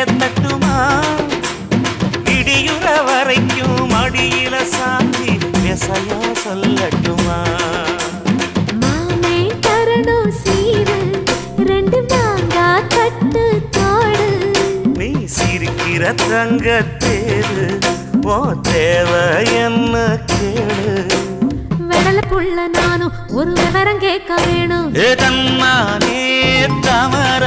ஏத்தட்டுமா இடியுற வரைக்கும் அடியில சாந்தி விசையா சொல்லட்டுமா மாமே தரணும் சீரு ரெண்டு மாங்கா கட்டு தோடு நீ சிரிக்கிற தங்கத்தேரு ஓ தேவை என்ன கேளு வெடல புள்ள நானும் ஒரு விவரம் கேட்க வேணும் தன்னானே தமர